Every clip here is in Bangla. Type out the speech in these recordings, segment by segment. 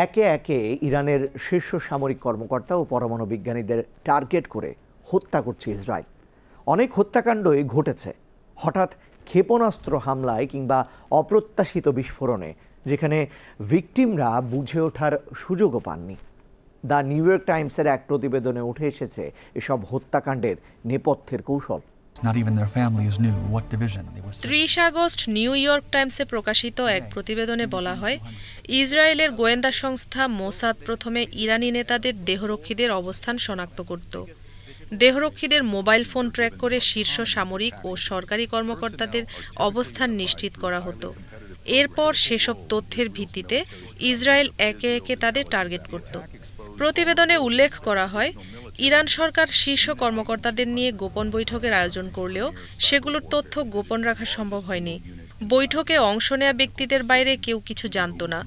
একে একে ইরানের শীর্ষ সামরিক কর্মকর্তা ও পরমাণু বিজ্ঞানীদের টার্গেট করে হত্যা করছে ইসরায়েল। অনেক হত্যাকাণ্ডই ঘটেছে হঠাৎ ক্ষেপণাস্ত্র হামলায় কিংবা অপ্রত্যাশিত বিস্ফোরণে, যেখানে ভিকটিমরা বুঝে ওঠার সুযোগও পাননি। দ্য নিউ ইয়র্ক টাইমসের এক প্রতিবেদনে উঠে এসেছে এসব হত্যাকাণ্ডের নেপথ্যের কৌশল। ৩০ আগস্ট নিউ ইয়র্ক টাইমসে প্রকাশিত এক প্রতিবেদনে বলা হয়, ইসরায়েলের গোয়েন্দা সংস্থা মোসাদ প্রথমে ইরানি নেতাদের দেহরক্ষীদের অবস্থান শনাক্ত করত। দেহরক্ষীদের মোবাইল ফোন ট্র্যাক করে শীর্ষ সামরিক ও সরকারি কর্মকর্তাদের অবস্থান নিশ্চিত করা হতো। এরপর সেসব তথ্যের ভিত্তিতে ইসরায়েল একে একে তাদের টার্গেট করত। প্রতিবেদনে উল্লেখ করা হয়, ইরান সরকার শীর্ষ কর্মকর্তাদের নিয়ে গোপন বৈঠকের আয়োজন করলেও সেগুলোর তথ্য গোপন রাখা সম্ভব হয়নি। বৈঠকে অংশ নেওয়া ব্যক্তিদের বাইরে কেউ কিছু জানত না।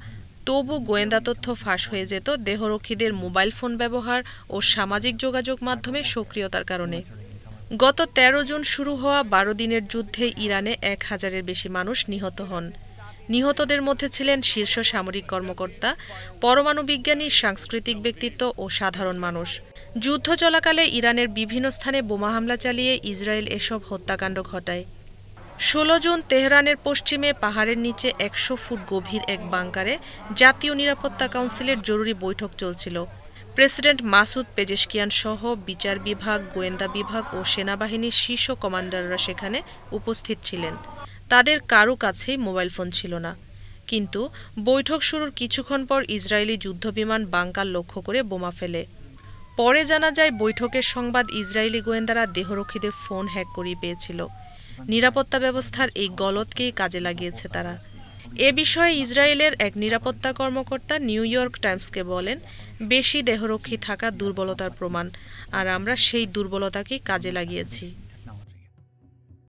তবু গোয়েন্দা তথ্য ফাঁস হয়ে যেত দেহরক্ষীদের মোবাইল ফোন ব্যবহার ও সামাজিক যোগাযোগ মাধ্যমে সক্রিয়তার কারণে। গত ১৩ জুন শুরু হওয়া ১২ দিনের যুদ্ধে ইরানে ১,০০০-এর বেশি মানুষ নিহত হন। নিহতদের মধ্যে ছিলেন শীর্ষ সামরিক কর্মকর্তা, পরমাণু বিজ্ঞানী, সাংস্কৃতিক ব্যক্তিত্ব ও সাধারণ মানুষ। যুদ্ধ চলাকালে ইরানের বিভিন্ন স্থানে বোমা হামলা চালিয়ে ইসরায়েল এসব হত্যাকাণ্ড ঘটায়। ১৬ জুন তেহরানের পশ্চিমে পাহাড়ের নিচে ১০০ ফুট গভীর এক বাংকারে জাতীয় নিরাপত্তা কাউন্সিলের জরুরি বৈঠক চলছিল। প্রেসিডেন্ট মাসুদ পেজেশকিয়ান সহ বিচার বিভাগ, গোয়েন্দা বিভাগ ও সেনাবাহিনীর শীর্ষ কমান্ডাররা সেখানে উপস্থিত ছিলেন। তাদের কারো কাছেই মোবাইল ফোন ছিল না। কিন্তু বৈঠক শুরুর কিছুক্ষণ পর ইসরায়েলি যুদ্ধবিমান বাংকার লক্ষ্য করে বোমা ফেলে। পরে জানা যায়, বৈঠকের সংবাদ ইসরায়েলি গোয়েন্দারা দেহরক্ষীদের ফোন হ্যাক করিয়ে পেয়েছিল। নিরাপত্তা ব্যবস্থার এই গলদকেই কাজে লাগিয়েছে তারা। এ বিষয়ে ইসরায়েলের এক নিরাপত্তা কর্মকর্তা নিউ ইয়র্ক টাইমসকে বলেন, বেশি দেহরক্ষী থাকা দুর্বলতার প্রমাণ, আর আমরা সেই দুর্বলতাকেই কাজে লাগিয়েছি।